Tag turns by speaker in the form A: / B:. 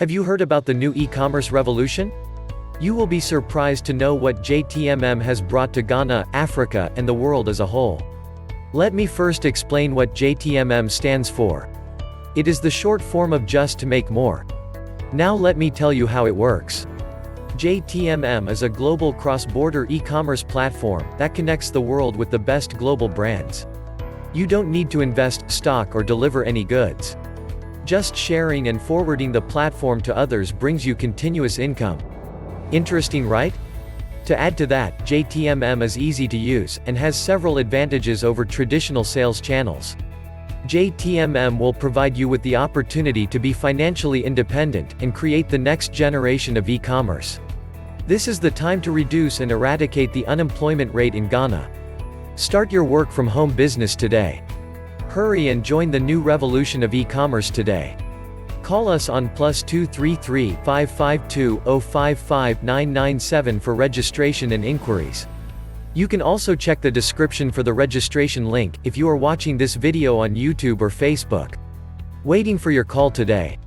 A: Have you heard about the new e-commerce revolution? You will be surprised to know what JTMM has brought to Ghana, Africa, and the world as a whole. Let me first explain what JTMM stands for. It is the short form of Just to Make More. Now let me tell you how it works. JTMM is a global cross-border e-commerce platform that connects the world with the best global brands. You don't need to invest, stock, or deliver any goods. Just sharing and forwarding the platform to others brings you continuous income. Interesting, right? To add to that, JTMM is easy to use, and has several advantages over traditional sales channels. JTMM will provide you with the opportunity to be financially independent, and create the next generation of e-commerce. This is the time to reduce and eradicate the unemployment rate in Ghana. Start your work from home business today. Hurry and join the new revolution of e-commerce today. Call us on +233 552 055 997 for registration and inquiries. You can also check the description for the registration link if you are watching this video on YouTube or Facebook. Waiting for your call today.